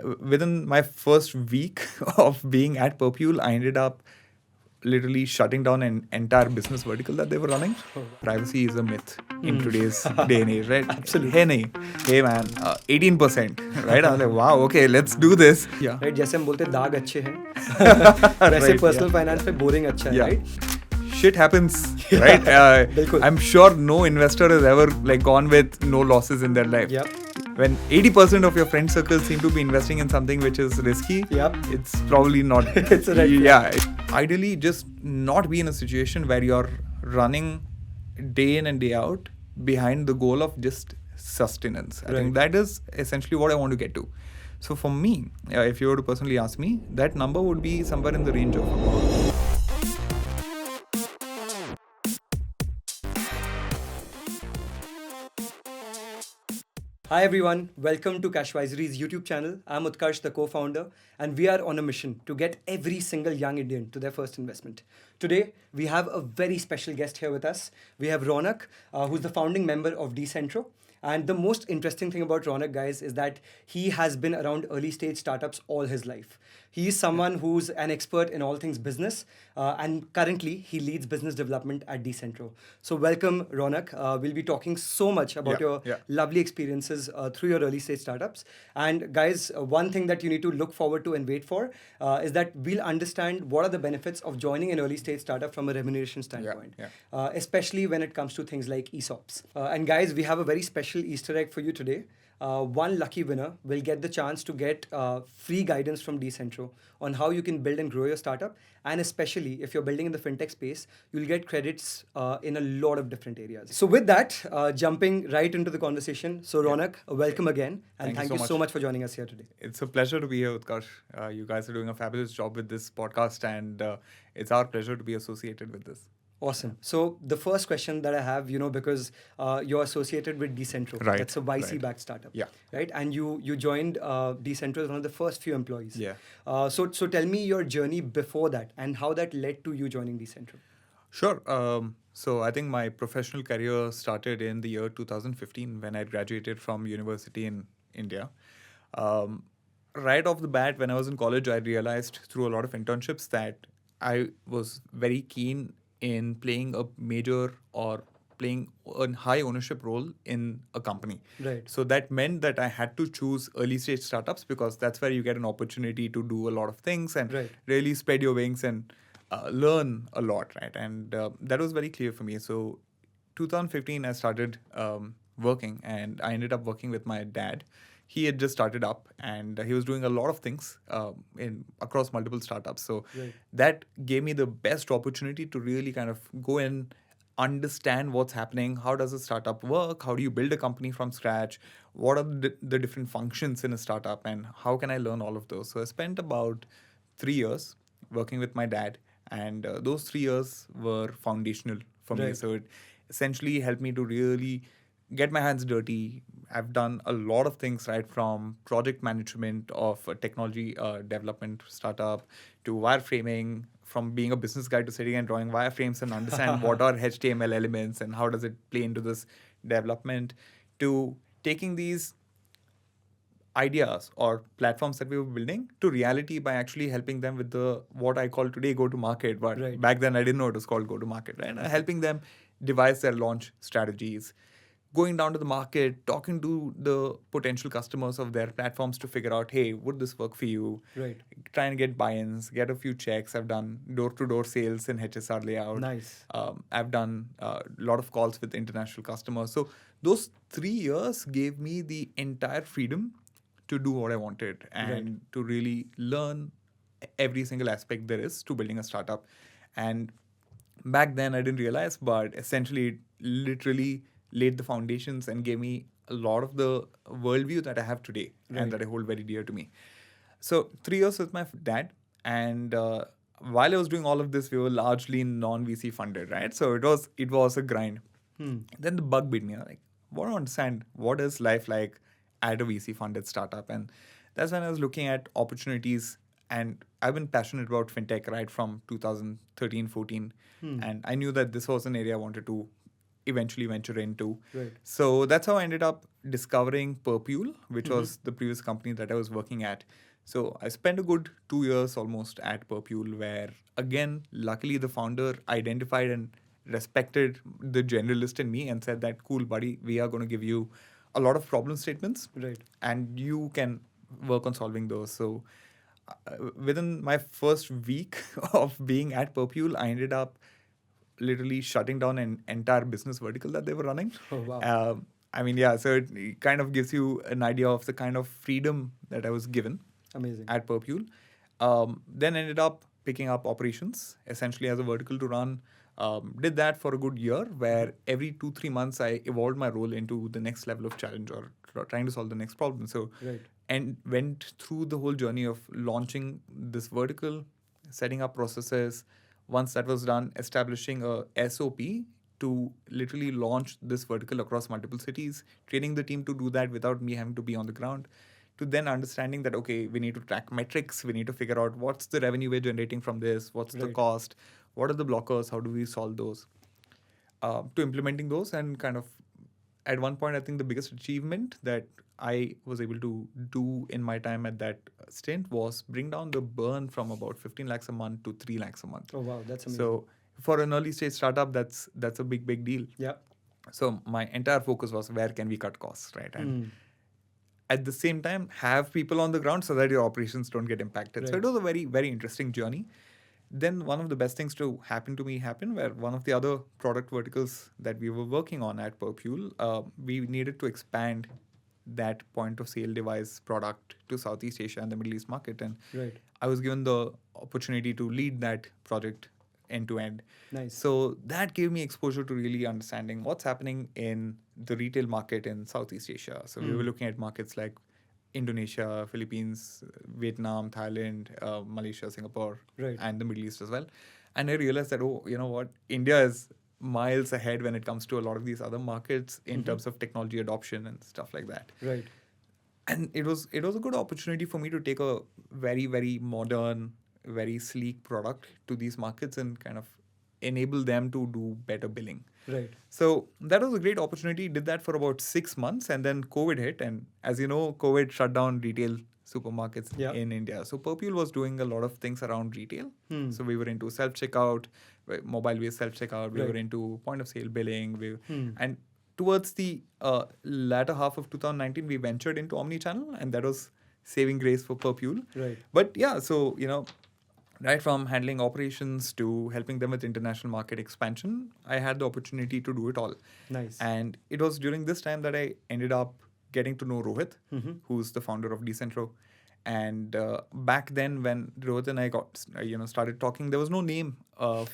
within my first week of being at Perpule, I ended up literally shutting down an entire business vertical that they were running. Privacy is a myth in today's day and age, right? Absolutely. Hey man, 18%, right? I was like, wow, okay, let's do this. Yeah. Right, जैसे हम बोलते हैं दाग अच्छे हैं वैसे Right, personal yeah. Finance पे boring अच्छा है, Yeah. Right? Shit happens, right? बिल्कुल. I'm sure no investor has ever like gone with no losses in their life. Yep. When 80% of your friend circle seem to be investing in something which is risky, Yep. it's probably not. It's a red flag. Yeah. Ideally, just not be in a situation where you're running day in and day out behind the goal of just sustenance. I Right. think that is essentially what I want to get to. So for me, if you were to personally ask me, that number would be somewhere in the range of about. Hi everyone, welcome to Cashvisory's YouTube channel. I'm Utkarsh, the co-founder, and we are on a mission to get every single young Indian to their first investment. Today, we have a very special guest here with us. We have Raunak, who's the founding member of Decentro. And the most interesting thing about Raunak, guys, is that he has been around early stage startups all his life. He is someone who's an expert in all things business, and currently he leads business development at Decentro. So welcome, Raunak. We'll be talking so much about your lovely experiences through your early stage startups. And guys, one thing that you need to look forward to and wait for is that we'll understand what are the benefits of joining an early stage startup from a remuneration standpoint, especially when it comes to things like ESOPs. And guys, we have a very special Easter egg for you today. One lucky winner will get the chance to get free guidance from Decentro on how you can build and grow your startup. And especially if you're building in the fintech space, you'll get credits in a lot of different areas. So with that, jumping right into the conversation. So Raunak, welcome again. And thank you so much for joining us here today. It's a pleasure to be here, Utkarsh. You guys are doing a fabulous job with this podcast, and it's our pleasure to be associated with this. Awesome. So the first question that I have, because you're associated with Decentro. Right. That's a YC-backed startup. Yeah. Right. And you joined Decentro as one of the first few employees. Yeah. So tell me your journey before that and how that led to you joining Decentro. Sure. So I think my professional career started in the year 2015 when I graduated from university in India. Right off the bat, when I was in college, I realized through a lot of internships that I was very keen in playing a major or playing a high ownership role in a company. Right. So that meant that I had to choose early stage startups because that's where you get an opportunity to do a lot of things and really spread your wings and learn a lot, right? And that was very clear for me. So 2015, I started working, and I ended up working with my dad. He had just started up, and he was doing a lot of things across multiple startups. So that gave me the best opportunity to really kind of go and understand what's happening. How does a startup work? How do you build a company from scratch? What are the different functions in a startup, and how can I learn all of those? So I spent about 3 years working with my dad, and those 3 years were foundational for me. So it essentially helped me to really get my hands dirty. I've done a lot of things, right, from project management of a technology development startup to wireframing, from being a business guy to sitting and drawing wireframes and understand what are HTML elements and how does it play into this development, to taking these ideas or platforms that we were building to reality by actually helping them with the what I call today go-to-market. But back then I didn't know it was called go-to-market, right? Helping them devise their launch strategies, going down to the market, talking to the potential customers of their platforms to figure out, hey, would this work for you? Right. Try and get buy-ins, get a few checks. I've done door-to-door sales in HSR layout. Nice. I've done a lot of calls with international customers. So those 3 years gave me the entire freedom to do what I wanted and to really learn every single aspect there is to building a startup. And back then I didn't realize, but essentially it literally laid the foundations and gave me a lot of the worldview that I have today and that I hold very dear to me. So 3 years with my dad, and while I was doing all of this, we were largely non-VC funded, right? So it was a grind. Then the bug bit me. Like, I want to understand what is life like at a VC funded startup, and that's when I was looking at opportunities. And I've been passionate about fintech right from 2013, 14, and I knew that this was an area I wanted to eventually venture into. Right. So that's how I ended up discovering Purpule, which was the previous company that I was working at. So I spent a good 2 years almost at Purpule, where again, luckily the founder identified and respected the generalist in me and said that, cool, buddy, we are going to give you a lot of problem statements, Right. and you can work on solving those. So within my first week of being at Purpule, I ended up literally shutting down an entire business vertical that they were running. Oh, wow. I mean, yeah, so it kind of gives you an idea of the kind of freedom that I was given Amazing. at Purpule. Then ended up picking up operations, essentially as a vertical to run. Did that for a good year, where every 2-3 months I evolved my role into the next level of challenge or trying to solve the next problem. So, Right. and went through the whole journey of launching this vertical, setting up processes. Once that was done, establishing a SOP to literally launch this vertical across multiple cities, training the team to do that without me having to be on the ground, to then understanding that, okay, we need to track metrics, we need to figure out what's the revenue we're generating from this, what's the Right. cost, what are the blockers, how do we solve those, to implementing those. And kind of at one point, I think the biggest achievement that I was able to do in my time at that stint was bring down the burn from about 15 lakhs a month to 3 lakhs a month. Oh, wow. That's amazing. So for an early stage startup, that's a big deal. Yeah. So my entire focus was, where can we cut costs, right? And at the same time, have people on the ground so that your operations don't get impacted. So Right. it was a very interesting journey. Then one of the best things to happen to me happened, where one of the other product verticals that we were working on at Purpule, we needed to expand that point of sale device product to Southeast Asia and the Middle East market. And Right. I was given the opportunity to lead that project end to end. Nice. So that gave me exposure to really understanding what's happening in the retail market in Southeast Asia. So we were looking at markets like Indonesia, Philippines, Vietnam, Thailand, Malaysia, Singapore, Right. and the Middle East as well. And I realized that, oh, you know what, India is miles ahead when it comes to a lot of these other markets in terms of technology adoption and stuff like that. Right. And it was a good opportunity for me to take a very modern, very sleek product to these markets and kind of enable them to do better billing. Right. So that was a great opportunity. Did that for about 6 months, and then COVID hit. And as you know, COVID shut down retail supermarkets Yeah. in India. So Purpule was doing a lot of things around retail. So we were into self-checkout, mobile-based self-checkout. We Right. were into point-of-sale billing. And towards the latter half of 2019, we ventured into omnichannel, and that was saving grace for Purpule. Right. But yeah, so, right from handling operations to helping them with international market expansion, I had the opportunity to do it all. Nice. And it was during this time that I ended up getting to know Rohit, who's the founder of Decentro. And back then, when Rohit and I started talking, there was no name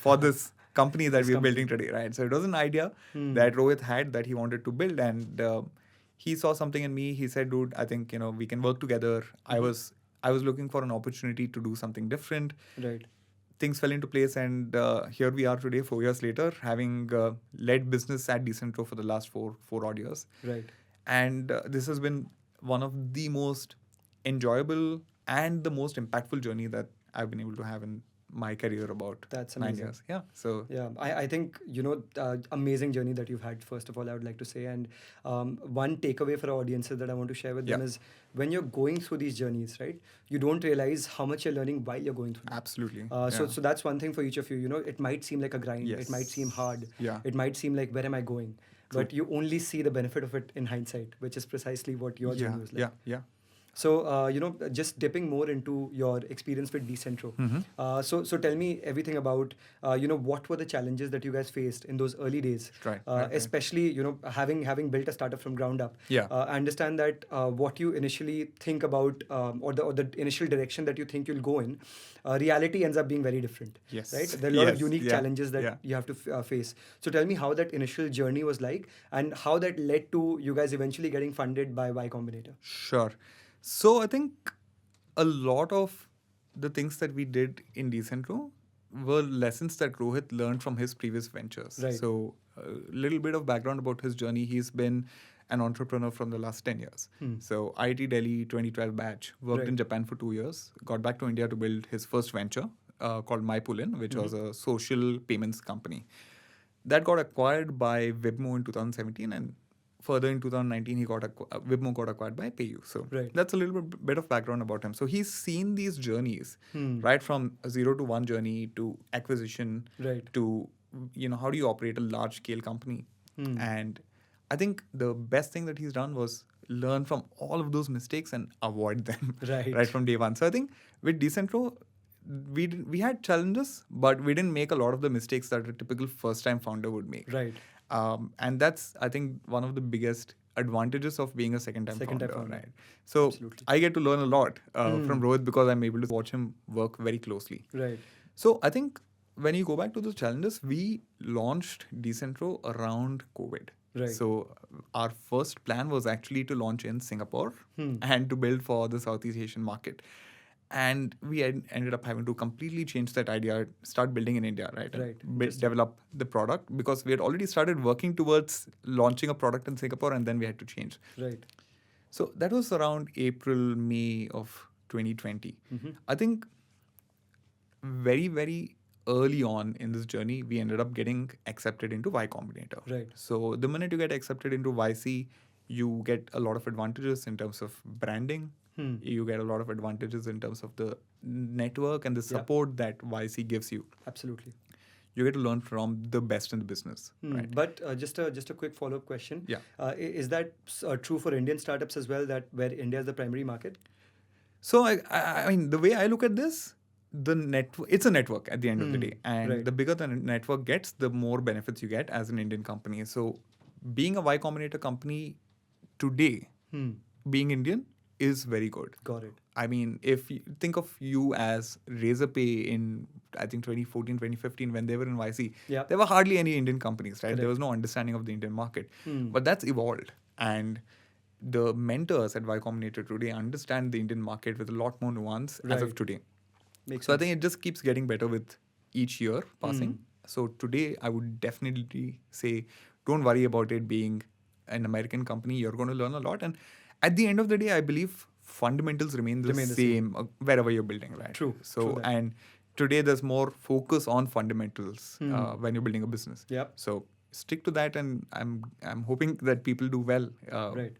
for this company that we're building today, right? So it was an idea that Rohit had that he wanted to build, and he saw something in me. He said, "Dude, I think we can work together." I was looking for an opportunity to do something different. Right. Things fell into place, and here we are today, 4 years later, having led business at Decentro for the last four odd years. Right. And this has been one of the most enjoyable and the most impactful journey that I've been able to have in my career, about That's 9 amazing. years. Yeah. So Yeah, I think, amazing journey that you've had, first of all, I would like to say. And one takeaway for our audiences that I want to share with them Yeah. is, when you're going through these journeys, right, you don't realize how much you're learning while you're going through them. absolutely. So that's one thing for each of you. It might seem like a grind. Yes. It might seem hard. Yeah. It might seem like, where am I going? True. But you only see the benefit of it in hindsight, which is precisely what your journey was like. Yeah. So, just dipping more into your experience with Decentro. So tell me everything about, what were the challenges that you guys faced in those early days? Right. Especially, having built a startup from ground up. Yeah. I understand that what you initially think about, or the initial direction that you think you'll go in, reality ends up being very different. Yes. Right? There are a lot of Yes. unique Yeah. challenges that Yeah. you have to face. So tell me how that initial journey was like, and how that led to you guys eventually getting funded by Y Combinator. Sure. So I think a lot of the things that we did in Decentro were lessons that Rohit learned from his previous ventures. Right. So a little bit of background about his journey. He's been an entrepreneur from the last 10 years. So IIT Delhi 2012 batch, worked in Japan for 2 years, got back to India to build his first venture called MyPulin, which was a social payments company. that got acquired by Webmo in 2017, and further in 2019 Webmo got acquired by PayU. So that's a little bit of background about him. So he's seen these journeys, right from a 0 to 1 journey to acquisition, to how do you operate a large scale company. And I think the best thing that he's done was learn from all of those mistakes and avoid them right from day one. So I think with Decentro, we had challenges, but we didn't make a lot of the mistakes that a typical first-time founder would make. And that's, I think, one of the biggest advantages of being a second-time founder. Right? So absolutely. I get to learn a lot from Rohit because I'm able to watch him work very closely. So I think when you go back to the challenges, we launched Decentro around COVID. So our first plan was actually to launch in Singapore and to build for the Southeast Asian market. And we ended up having to completely change that idea, start building in India, develop the product, because we had already started working towards launching a product in Singapore, and then we had to change. So that was around April, May of 2020. I think very, very early on in this journey, we ended up getting accepted into Y Combinator. So the minute you get accepted into YC, you get a lot of advantages in terms of branding. You get a lot of advantages in terms of the network and the support that YC gives you. Absolutely. You get to learn from the best in the business. But just a quick follow-up question. Is that true for Indian startups as well, that where India is the primary market? So I mean, the way I look at this, it's a network at the end of the day. And the bigger the network gets, the more benefits you get as an Indian company. So being a Y Combinator company today, being Indian, is very good. Got it. I mean, if you think of you as Razorpay in, I think, 2014, 2015, when they were in YC, there were hardly any Indian companies, right? There was no understanding of the Indian market. But that's evolved. And the mentors at Y Combinator today understand the Indian market with a lot more nuance as of today. I think it just keeps getting better with each year passing. So today, I would definitely say, don't worry about it being an American company. You're going to learn a lot. And at the end of the day, I believe fundamentals remain the same wherever you're building, right? True. And today there's more focus on fundamentals when you're building a business. So stick to that, and I'm hoping that people do well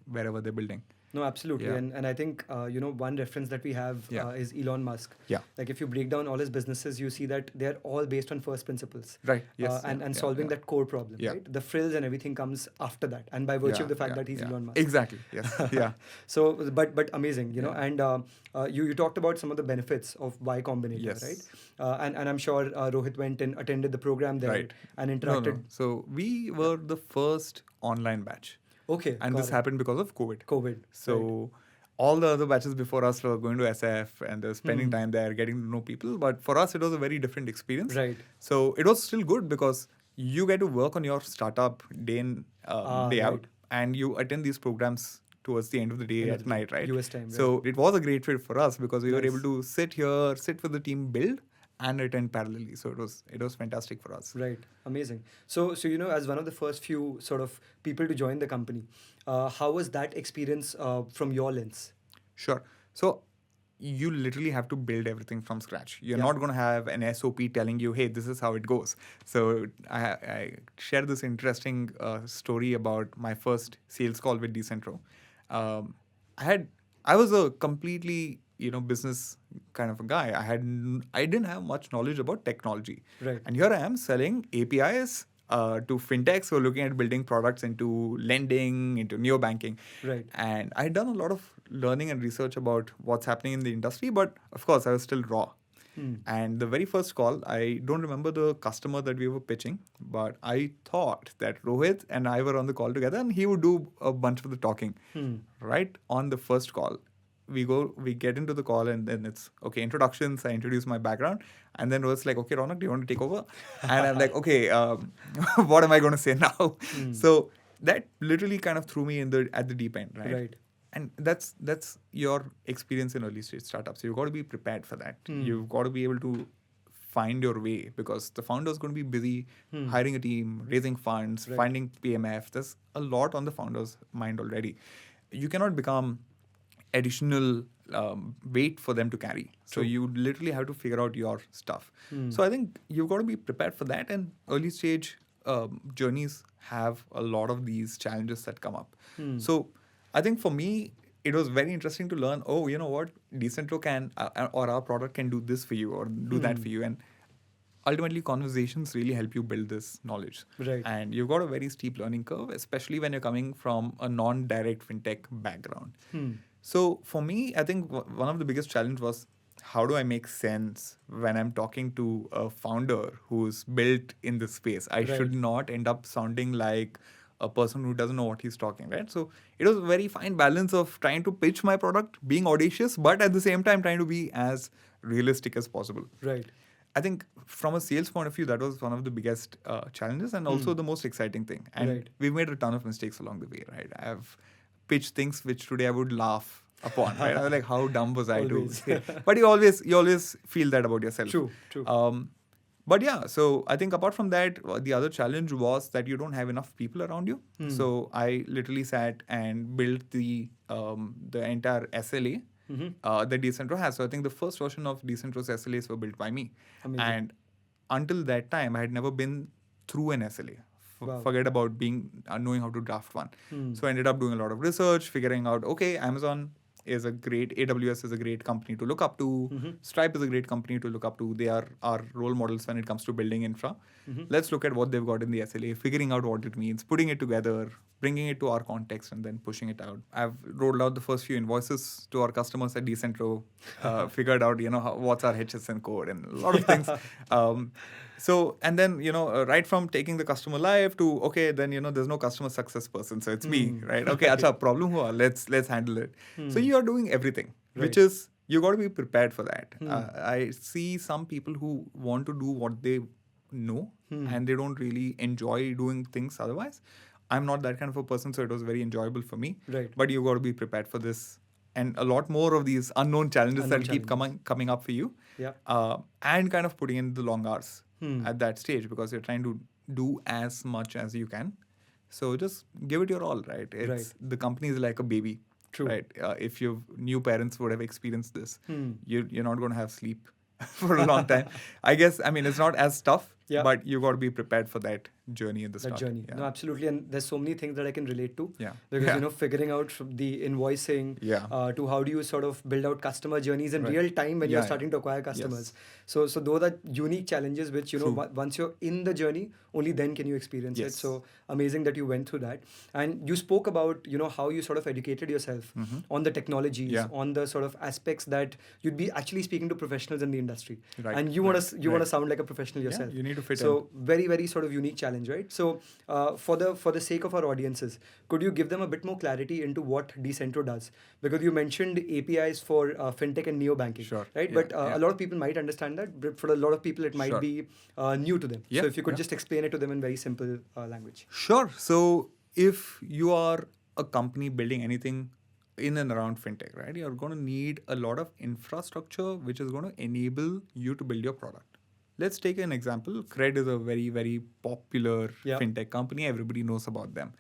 wherever they're building. No, absolutely. And I think, one reference that we have is Elon Musk. Like if you break down all his businesses, you see that they're all based on first principles. Yes. And solving that core problem, right? The frills and everything comes after that. And by virtue of the fact that he's Elon Musk. Exactly. Yes. So, but amazing, and you talked about some of the benefits of Y Combinator, right? And I'm sure Rohit went and attended the program there and interacted. No. So we were the first online batch. Okay. And this happened because of COVID. So all the other batches before us were going to SF and they're spending time there, getting to know people. But for us, it was a very different experience. So it was still good because you get to work on your startup day in, day out. And you attend these programs towards the end of the day at night, right? US time. So it was a great fit for us because we were able to sit with the team, build, and attend parallelly. So it was fantastic for us. Right. Amazing. So as one of the first few sort of people to join the company, how was that experience from your lens? Sure. So you literally have to build everything from scratch. You're not going to have an SOP telling you, hey, this is how it goes. So I share this interesting story about my first sales call with Decentro. I was a completely business kind of a guy. I didn't have much knowledge about technology. And here I am selling APIs to fintechs who are looking at building products into lending, into neobanking. And I had done a lot of learning and research about what's happening in the industry, but of course I was still raw. And the very first call, I don't remember the customer that we were pitching, but I thought that Rohit and I were on the call together and he would do a bunch of the talking. Right on the first call, we get into the call and then it's, okay, introductions, I introduce my background. And then Rohit's like, okay, Raunak, do you want to take over? And I'm like, okay, what am I going to say now? So that literally kind of threw me at the deep end, right? And that's your experience in early stage startups. You've got to be prepared for that. You've got to be able to find your way because the founder is going to be busy hiring a team, raising funds, finding PMF. There's a lot on the founder's mind already. You cannot become additional weight for them to carry. So you literally have to figure out your stuff. So I think you've got to be prepared for that. And early stage, journeys have a lot of these challenges that come up. Hmm. So I think for me, it was very interesting to learn, oh, you know what, Decentro can, or our product can do this for you or do that for you. And ultimately, conversations really help you build this knowledge. Right. And you've got a very steep learning curve, especially when you're coming from a non-direct fintech background. So for me, I think one of the biggest challenge was, how do I make sense when I'm talking to a founder who's built in this space? I should not end up sounding like a person who doesn't know what he's talking, right? So it was a very fine balance of trying to pitch my product, being audacious, but at the same time trying to be as realistic as possible. Right. I think from a sales point of view, that was one of the biggest challenges and also the most exciting thing. And we've made a ton of mistakes along the way, right? I've pitched things which today I would laugh upon, right? I was like, how dumb was I to say? But you always feel that about yourself. True. But yeah, so I think apart from that, the other challenge was that you don't have enough people around you. So I literally sat and built the entire SLA that Decentro has. So I think the first version of Decentro's SLAs were built by me. Amazing. And until that time, I had never been through an SLA. Forget about knowing how to draft one. So I ended up doing a lot of research, figuring out, okay, AWS is a great company to look up to. Stripe is a great company to look up to. They are our role models when it comes to building infra. Let's look at what they've got in the SLA, figuring out what it means, putting it together, bringing it to our context, and then pushing it out. I've rolled out the first few invoices to our customers at Decentro, figured out, what's our HSN code and a lot of things. So, and then, right from taking the customer live to, okay, then, there's no customer success person. So it's me, right? Okay, acha, problem hua, let's handle it. So you are doing everything, which is, you got to be prepared for that. I see some people who want to do what they know and they don't really enjoy doing things otherwise. I'm not that kind of a person, so it was very enjoyable for me. Right. But you got to be prepared for this and a lot more of these unknown challenges that keep coming up for you. Yeah. And kind of putting in the long hours at that stage because you're trying to do as much as you can. So just give it your all, right? The company is like a baby. True. Right. If your new parents would have experienced this, you're not going to have sleep for a long time. I guess, it's not as tough, but you got to be prepared for that journey in the start. Yeah. No, absolutely. And there's so many things that I can relate to. Yeah. Because, figuring out from the invoicing to how do you sort of build out customer journeys in real time when you're starting to acquire customers. So those are unique challenges which, once you're in the journey, only then can you experience it. So amazing that you went through that. And you spoke about, how you sort of educated yourself on the technologies, on the sort of aspects that you'd be actually speaking to professionals in the industry. Right. And you want to sound like a professional yourself. Yeah, you need to fit in. So very, very sort of unique challenge, right? So for the sake of our audiences, could you give them a bit more clarity into what Decentro does? Because you mentioned APIs for fintech and neo-banking, right? Yeah. But a lot of people might understand that, but for a lot of people, it might be new to them. So if you could just explain it to them in very simple language. Sure. So if you are a company building anything in and around fintech, right, you're going to need a lot of infrastructure which is going to enable you to build your product. Let's take an example. Cred is a very, very popular fintech company. Everybody knows about them.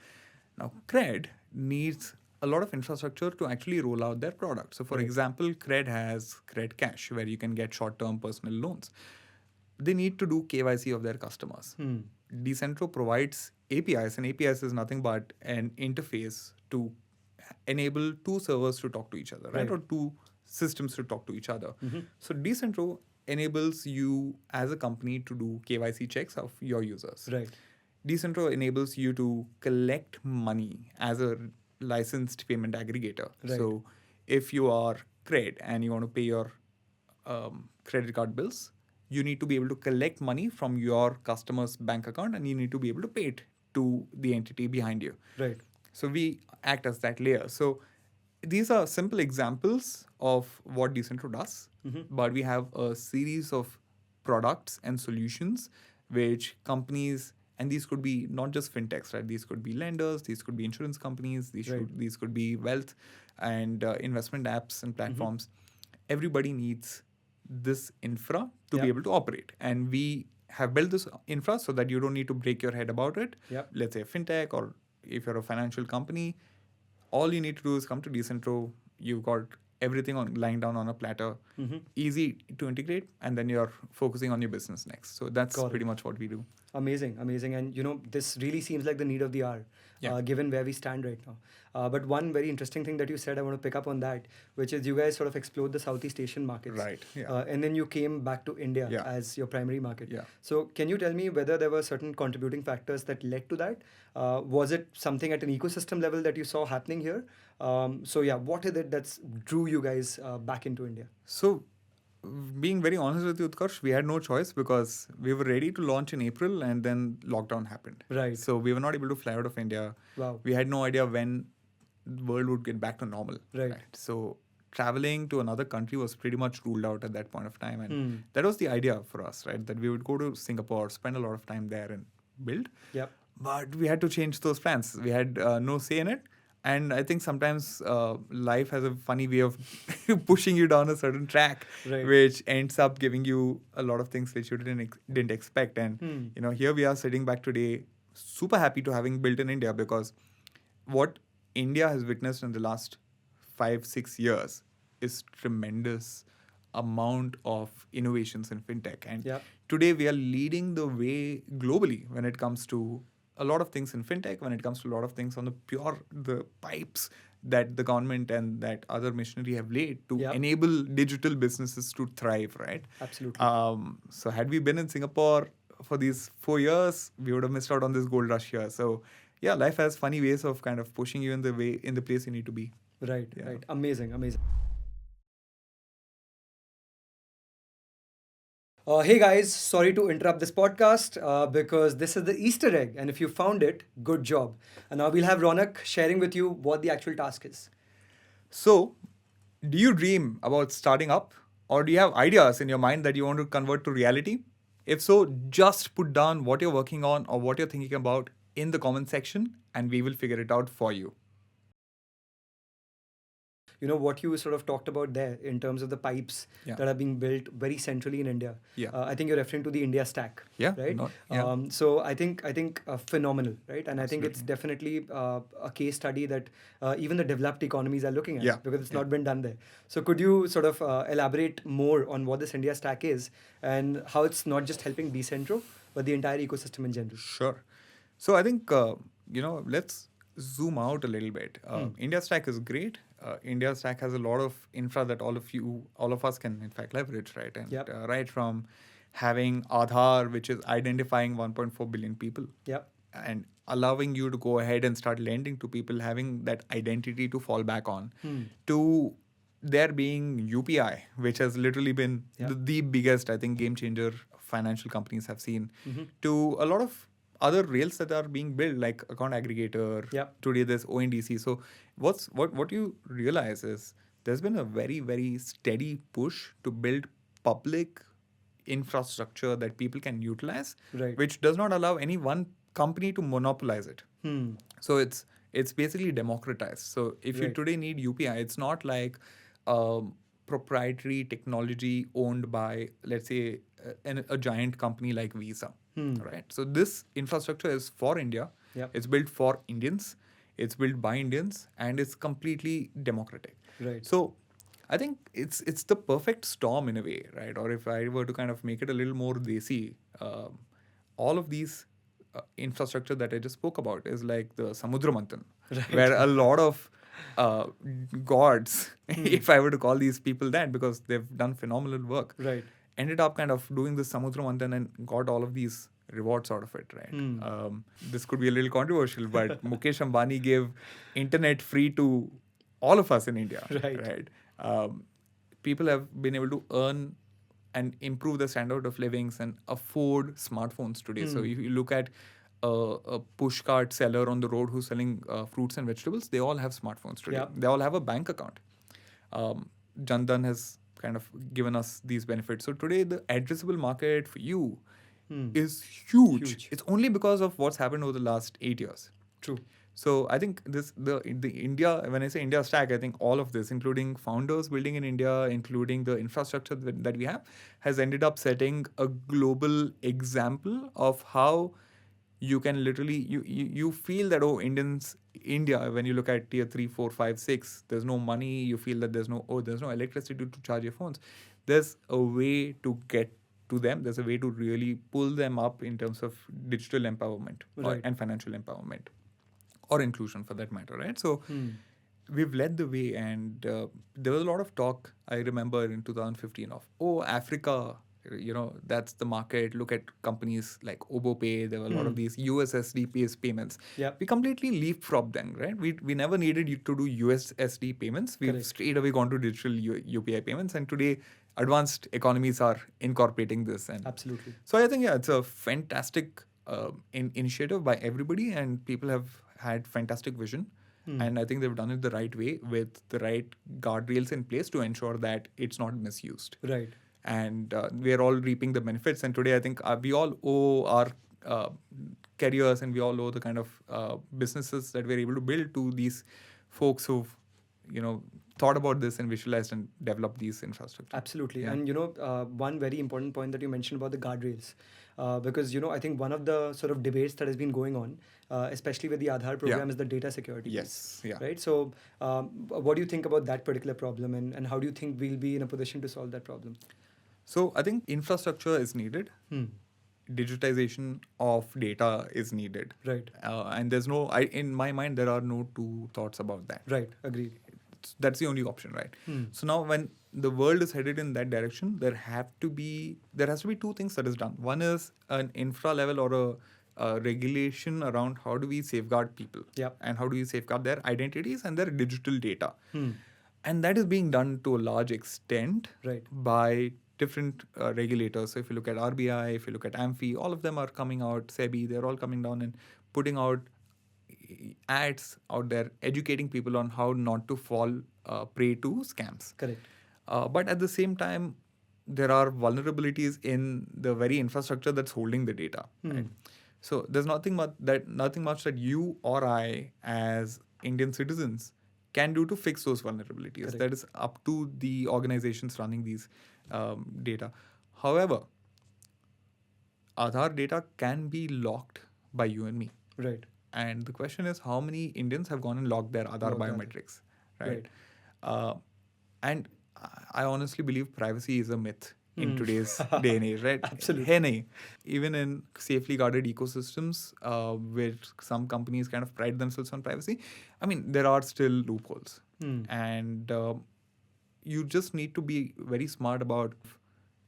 Now, Cred needs a lot of infrastructure to actually roll out their product. So, for example, Cred has Cred Cash, where you can get short-term personal loans. They need to do KYC of their customers. Decentro provides APIs, and APIs is nothing but an interface to enable two servers to talk to each other, right? Or two systems to talk to each other. So, Decentro enables you as a company to do KYC checks of your users. Right. Decentro enables you to collect money as a licensed payment aggregator. Right. So if you are Cred and you want to pay your credit card bills, you need to be able to collect money from your customer's bank account and you need to be able to pay it to the entity behind you. Right. So we act as that layer. So these are simple examples of what Decentro does, but we have a series of products and solutions which companies, and these could be not just fintechs, right? These could be lenders, these could be insurance companies, these could be wealth and investment apps and platforms. Everybody needs this infra to be able to operate. And we have built this infra so that you don't need to break your head about it. Let's say a fintech, or if you're a financial company, all you need to do is come to Decentro. You've got everything on lying down on a platter, easy to integrate, and then you're focusing on your business next. So that's Got it. pretty much what we do. Amazing, amazing. And this really seems like the need of the hour, given where we stand right now. But one very interesting thing that you said, I want to pick up on that, which is you guys sort of explored the Southeast Asian markets. Right. Yeah. And then you came back to India as your primary market. Yeah. So can you tell me whether there were certain contributing factors that led to that? Was it something at an ecosystem level that you saw happening here? What is it that's drew you guys back into India? So, being very honest with you, Utkarsh, we had no choice because we were ready to launch in April and then lockdown happened. Right. So we were not able to fly out of India. Wow. We had no idea when the world would get back to normal. Right. So traveling to another country was pretty much ruled out at that point of time. And that was the idea for us, right? That we would go to Singapore, spend a lot of time there and build. Yep. But we had to change those plans. We had no say in it. And I think sometimes life has a funny way of pushing you down a certain track, which ends up giving you a lot of things which you didn't expect. And here we are sitting back today, super happy to having built in India, because what India has witnessed in the last 5-6 years is tremendous amount of innovations in fintech. And today we are leading the way globally when it comes to a lot of things in fintech, when it comes to a lot of things on the pipes that the government and that other machinery have laid to enable digital businesses to thrive, right? Absolutely. So had we been in Singapore for these 4 years, we would have missed out on this gold rush here. So yeah, life has funny ways of kind of pushing you in the place you need to be. Right. Amazing. Hey guys, sorry to interrupt this podcast because this is the Easter egg, and if you found it, good job. And now we'll have Raunak sharing with you what the actual task is. So, do you dream about starting up, or do you have ideas in your mind that you want to convert to reality? If so, just put down what you're working on or what you're thinking about in the comment section, and we will figure it out for you. What you sort of talked about there in terms of the pipes that are being built very centrally in India. I think you're referring to the India Stack. Right. So I think phenomenal, right? And I think it's definitely a case study that even the developed economies are looking at because it's not been done there. So could you sort of elaborate more on what this India Stack is and how it's not just helping Decentro, but the entire ecosystem in general? Sure. So I think let's zoom out a little bit. India Stack is great. India Stack has a lot of infra that all of us can in fact leverage, right? And right from having Aadhar, which is identifying 1.4 billion people, and allowing you to go ahead and start lending to people, having that identity to fall back on, to there being UPI, which has literally been the biggest, I think, game changer financial companies have seen, to a lot of other rails that are being built, like account aggregator. Today there's ONDC. So what you realize is there's been a very, very steady push to build public infrastructure that people can utilize, which does not allow any one company to monopolize it. So it's basically democratized. So if you today need UPI, it's not like proprietary technology owned by, let's say, a giant company like Visa. Right. So this infrastructure is for India. It's built for Indians. It's built by Indians, and it's completely democratic. Right. So I think it's the perfect storm in a way, right? Or if I were to kind of make it a little more desi, all of these infrastructure that I just spoke about is like the Samudra Manthan, where a lot of gods, if I were to call these people that, because they've done phenomenal work, ended up kind of doing this Samudra Manthan and got all of these rewards out of it, right? This could be a little controversial, but Mukesh Ambani gave internet free to all of us in India, right? People have been able to earn and improve the standard of livings and afford smartphones today. So if you look at a push cart seller on the road who's selling fruits and vegetables, they all have smartphones today. They all have a bank account. Jandan has kind of given us these benefits. So today the addressable market for you is huge. It's only because of what's happened over the last 8 years. True. So I think the India, when I say India Stack, I think all of this, including founders building in India, including the infrastructure that we have, has ended up setting a global example of how you can literally you feel that India, when you look at tier 3, 4, 5, 6, there's no money. You feel that there's no electricity to charge your phones. There's a way to get to them. There's a way to really pull them up in terms of digital empowerment and financial empowerment, or inclusion for that matter, right? So we've led the way, and there was a lot of talk, I remember, in 2015 of, Africa, that's the market. Look at companies like OboPay. There were a lot of these USSD payments. Yep. We completely leapfrogged them, right? We never needed you to do USSD payments. We've straight away gone to digital UPI payments, and today advanced economies are incorporating this. And absolutely. So I think, it's a fantastic initiative by everybody, and people have had fantastic vision. And I think they've done it the right way, with the right guardrails in place to ensure that it's not misused. Right. And we are all reaping the benefits. And today, I think we all owe our careers, and we all owe the kind of businesses that we're able to build to these folks who've, thought about this and visualized and developed these infrastructure. Absolutely. Yeah. And, one very important point that you mentioned about the guardrails, because, I think one of the sort of debates that has been going on, especially with the Aadhar program, is the data security. Yes. Piece, right. So what do you think about that particular problem, and how do you think we'll be in a position to solve that problem? So I think infrastructure is needed. Digitization of data is needed. Right. And there's in my mind, there are no two thoughts about that. Right. Agreed. That's the only option, right? So now, when the world is headed in that direction, there has to be two things that is done. One is an infra level, or a regulation around how do we safeguard people, and how do we safeguard their identities and their digital data. And that is being done to a large extent by different regulators. So if you look at RBI, if you look at AMFI, all of them are coming out, SEBI, they're all coming down and putting out ads out there, educating people on how not to fall prey to scams. Correct. But at the same time, there are vulnerabilities in the very infrastructure that's holding the data. Right? So there's nothing much that you or I, as Indian citizens, can do to fix those vulnerabilities. Correct. That is up to the organizations running these data. However, Aadhar data can be locked by you and me. Right. And the question is, how many Indians have gone and logged their Aadhar biometrics, right? And I honestly believe privacy is a myth in today's day and age, right? Absolutely. Even in safely guarded ecosystems, where some companies kind of pride themselves on privacy, I mean, there are still loopholes. And you just need to be very smart about,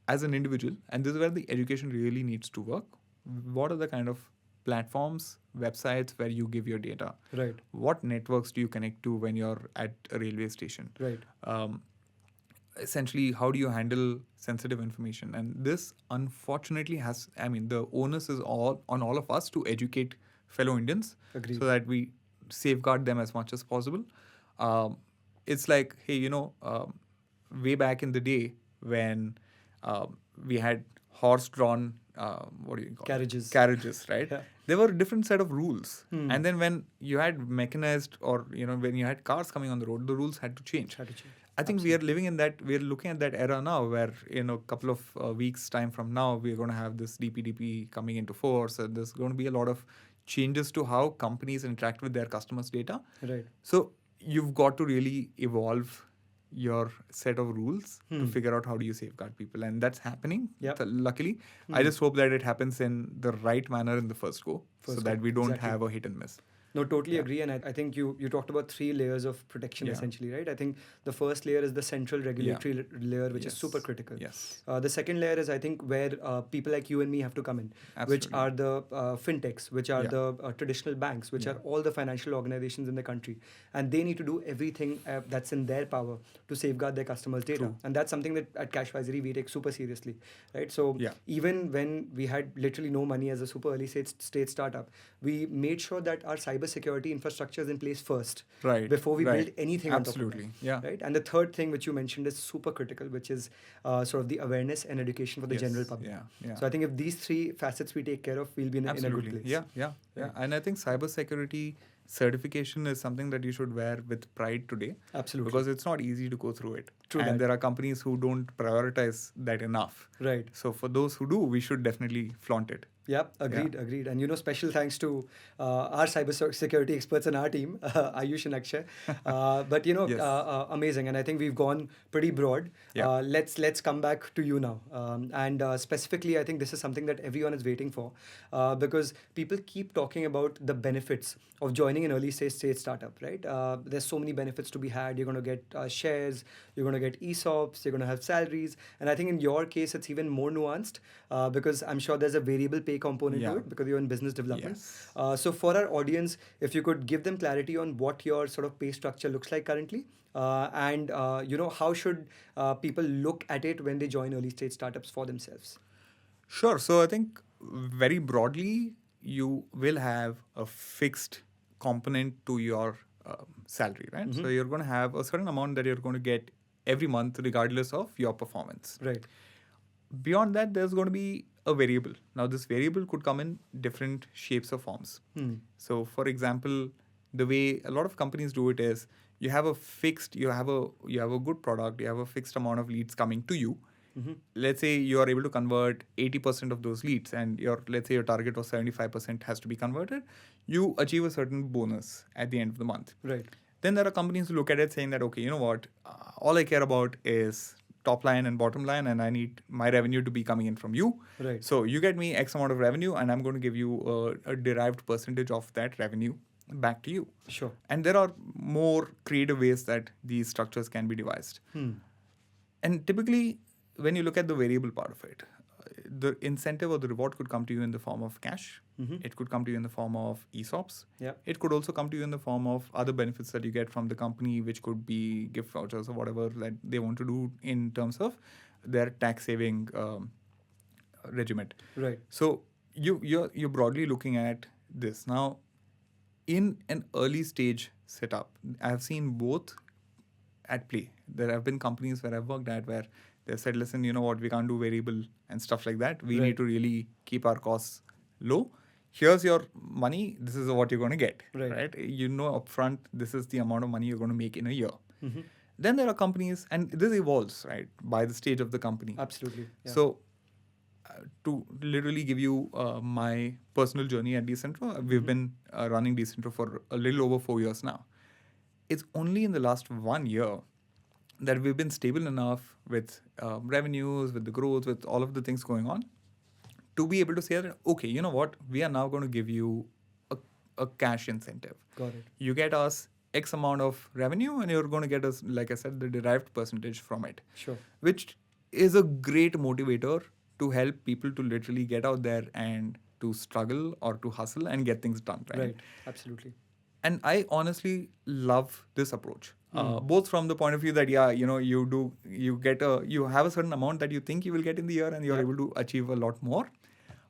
as an individual, and this is where the education really needs to work. What are the kind of platforms, websites where you give your data? Right. What networks do you connect to when you're at a railway station? Right. Essentially, how do you handle sensitive information? And this, unfortunately, the onus is all on all of us to educate fellow Indians. Agreed. So that we safeguard them as much as possible. It's like, hey, way back in the day when we had horse-drawn, what do you call Carriages. Carriages, right? Yeah. There were a different set of rules. And then when you had mechanized, or when you had cars coming on the road, the rules had to change. I think we are looking at that era now, where in a couple of weeks' time from now, we're going to have this DPDP coming into force, and there's going to be a lot of changes to how companies interact with their customers' data. Right. So you've got to really evolve your set of rules to figure out how do you safeguard people, and that's happening. Luckily, I just hope that it happens in the right manner in the first go, so that we don't have a hit and miss. No, totally agree. And I think you talked about 3 layers of protection, essentially, right? I think the first layer is the central regulatory layer, which is super critical. Yes. The second layer is, I think, where people like you and me have to come in, which are the fintechs, which are the traditional banks, which are all the financial organizations in the country. And they need to do everything that's in their power to safeguard their customers' data. True. And that's something that at Cashvisory we take super seriously, right? So even when we had literally no money as a super early stage startup, we made sure that our cybersecurity infrastructure is in place first, before we build anything on top of that, right? And the third thing which you mentioned is super critical, which is sort of the awareness and education for the general public. So I think if these 3 facets we take care of, we'll be in a good place. Yeah. And I think cybersecurity certification is something that you should wear with pride today. Absolutely. Because it's not easy to go through it. True. And there are companies who don't prioritize that enough. Right. So for those who do, we should definitely flaunt it. Yep, agreed. And special thanks to our cyber security experts in our team, Ayush and Akshay. But Yes. amazing, and I think we've gone pretty broad. Yeah. Let's come back to you now, and specifically, I think this is something that everyone is waiting for, because people keep talking about the benefits of joining an early stage startup, right? There's so many benefits to be had. You're going to get shares, you're going to get ESOPs, you're going to have salaries, and I think in your case, it's even more nuanced because I'm sure there's a variable pay component to Yeah. it because you're in business development. Yes. So for our audience, if you could give them clarity on what your sort of pay structure looks like currently, and how should people look at it when they join early stage startups for themselves? Sure. So I think very broadly, you will have a fixed component to your salary, right? So you're going to have a certain amount that you're going to get every month, regardless of your performance. Right. Beyond that, there's going to be a variable. Now, this variable could come in different shapes or forms. So, for example, the way a lot of companies do it is you have a fixed, you have a good product, you have a fixed amount of leads coming to you. Let's say you are able to convert 80% of those leads, and let's say your target was 75% has to be converted. You achieve a certain bonus at the end of the month. Right. Then there are companies who look at it saying that, okay, you know what, all I care about is top line and bottom line, and I need my revenue to be coming in from you. Right. So you get me X amount of revenue, and I'm going to give you a derived percentage of that revenue back to you. Sure. And there are more creative ways that these structures can be devised. And typically, when you look at the variable part of it, the incentive or the reward could come to you in the form of cash. It could come to you in the form of ESOPs. Yep. It could also come to you in the form of other benefits that you get from the company, which could be gift vouchers or whatever that they want to do in terms of their tax saving regiment. Right. So you're broadly looking at this. Now, in an early stage setup, I've seen both at play. There have been companies where I've worked at where they said, listen, you know what, we can't do variable and stuff like that. We need to really keep our costs low. Here's your money. This is what you're going to get. Right? You know upfront, this is the amount of money you're going to make in a year. Then there are companies, and this evolves, right, by the stage of the company. Absolutely. Yeah. So to literally give you my personal journey at Decentro, we've been running Decentro for a little over 4 years now. It's only in the last 1 year that we've been stable enough with revenues, with the growth, with all of the things going on, to be able to say that, okay, you know what, we are now going to give you a cash incentive. Got it. You get us X amount of revenue, and you're going to get us, like I said, the derived percentage from it. Sure. Which is a great motivator to help people to literally get out there and to struggle or to hustle and get things done. Right. Absolutely. And I honestly love this approach, both from the point of view that, you have a certain amount that you think you will get in the year, and you're able to achieve a lot more.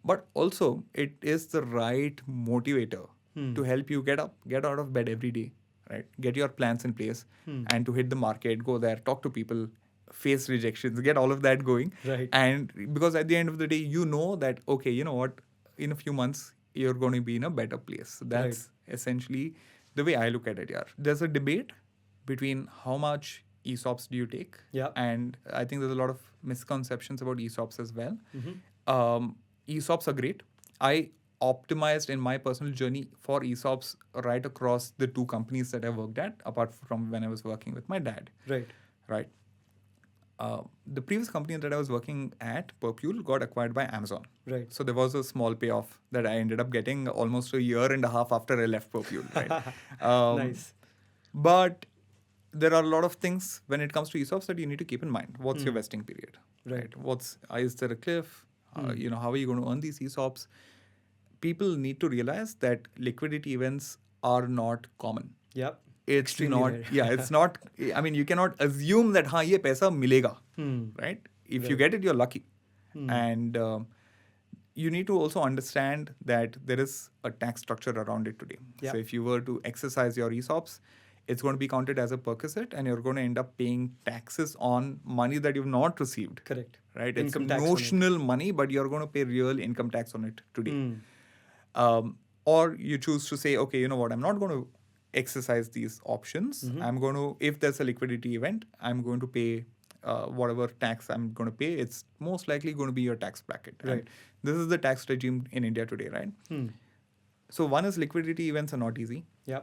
But also, it is the right motivator to help you get out of bed every day, right? Get your plans in place and to hit the market, go there, talk to people, face rejections, get all of that going. Right. And because at the end of the day, you know that, okay, you know what, in a few months, you're going to be in a better place. So that's essentially the way I look at it. Yeah, there's a debate between how much ESOPs do you take. Yeah. And I think there's a lot of misconceptions about ESOPs as well. ESOPs are great. I optimized in my personal journey for ESOPs right across the 2 companies that I worked at, apart from when I was working with my dad. Right. The previous company that I was working at, Perpule, got acquired by Amazon. Right. So there was a small payoff that I ended up getting almost a year and a half after I left Perpule. Right. Nice. But there are a lot of things when it comes to ESOPs that you need to keep in mind. What's your vesting period? Right. Is there a cliff? How are you going to earn these ESOPs? People need to realize that liquidity events are not common. Yep. It's Extremely not. rare. Yeah, it's not. I mean, you cannot assume that ye paisa milega, right? If you get it, you're lucky, and you need to also understand that there is a tax structure around it today. Yep. So if you were to exercise your ESOPs, it's going to be counted as a perquisite, and you're going to end up paying taxes on money that you've not received. Correct. Right? Income it's tax on it. notional money, but you're going to pay real income tax on it today. Or you choose to say, okay, you know what, I'm not going to exercise these options. I'm going to, if there's a liquidity event, I'm going to pay whatever tax I'm going to pay, it's most likely going to be your tax bracket. Right. And this is the tax regime in India today, right? So one is liquidity events are not easy. Yeah.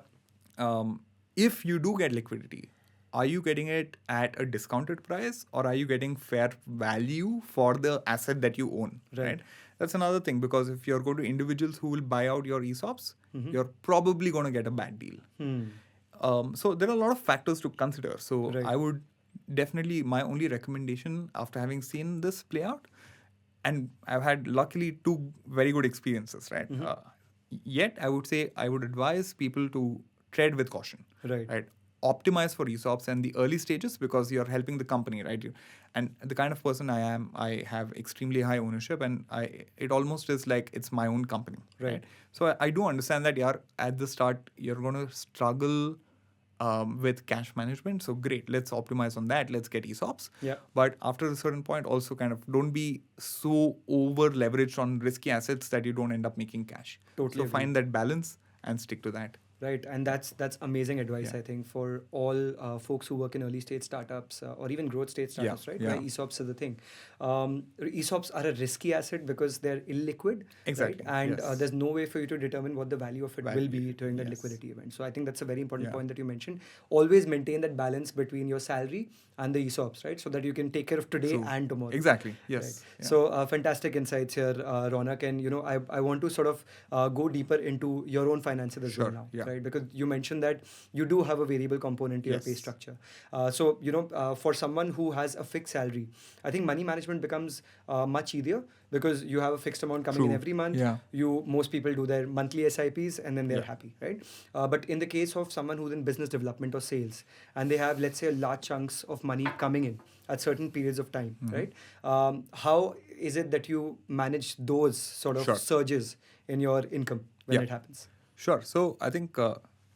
If you do get liquidity, are you getting it at a discounted price or are you getting fair value for the asset that you own? Right. That's another thing, because if you're going to individuals who will buy out your ESOPs, you're probably going to get a bad deal. So there are a lot of factors to consider. So I would definitely, my only recommendation after having seen this play out, and I've had luckily 2 very good experiences, right? Yet I would say I would advise people to tread with caution, right? Optimize for ESOPs and the early stages, because you're helping the company, right? And the kind of person I am, I have extremely high ownership, and it almost is like it's my own company, right? So I do understand that at the start you're going to struggle with cash management. So great, let's optimize on that. Let's get ESOPs. Yeah. But after a certain point, also kind of don't be so over leveraged on risky assets that you don't end up making cash. Totally. So find that balance and stick to that. Right, and that's amazing advice, I think, for all folks who work in early stage startups or even growth stage startups, right? Where ESOPs are the thing. ESOPs are a risky asset because they're illiquid, exactly, right? And there's no way for you to determine what the value of it will be during that yes. liquidity event. So I think that's a very important point that you mentioned. Always maintain that balance between your salary and the ESOPs, right? So that you can take care of today and tomorrow. Exactly, yes. Right? Yeah. So fantastic insights here, Raunak. And, I want to sort of go deeper into your own finances as well now. Right? Because you mentioned that you do have a variable component to your pay structure. So, for someone who has a fixed salary, I think money management becomes much easier because you have a fixed amount coming in every month. Most people do their monthly SIPs and then they're happy, right? But in the case of someone who's in business development or sales, and they have, let's say, large chunks of money coming in at certain periods of time, right? How is it that you manage those sort of surges in your income when it happens? Sure. So I think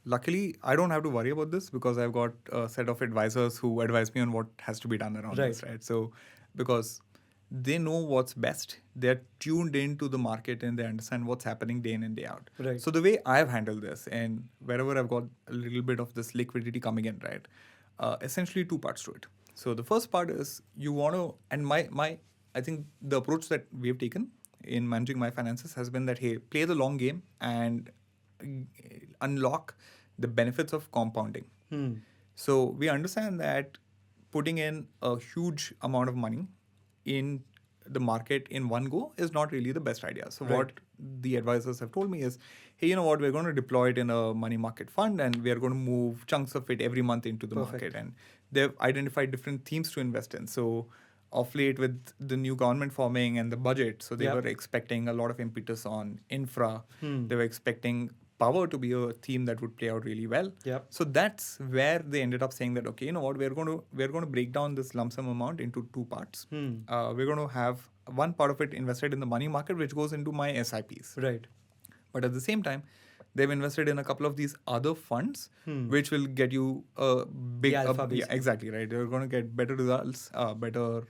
luckily I don't have to worry about this because I've got a set of advisors who advise me on what has to be done around this, right? So because they know what's best, they're tuned into the market and they understand what's happening day in and day out. Right. So the way I've handled this, and wherever I've got a little bit of this liquidity coming in, right? Essentially 2 parts to it. So the first part is you want to, and I think the approach that we've taken in managing my finances has been that, hey, play the long game and unlock the benefits of compounding. So we understand that putting in a huge amount of money in the market in one go is not really the best idea. So what the advisors have told me is, hey, you know what, we're going to deploy it in a money market fund and we're going to move chunks of it every month into the market. And they've identified different themes to invest in. So of late with the new government forming and the budget, so they were expecting a lot of impetus on infra. They were expecting power to be a theme that would play out really well. So that's where they ended up saying that, okay, you know what, we're going to break down this lump sum amount into 2 parts. We're going to have one part of it invested in the money market, which goes into my SIPs. Right. But at the same time, they've invested in a couple of these other funds, which will get you a big alpha, exactly right. You're going to get better results, better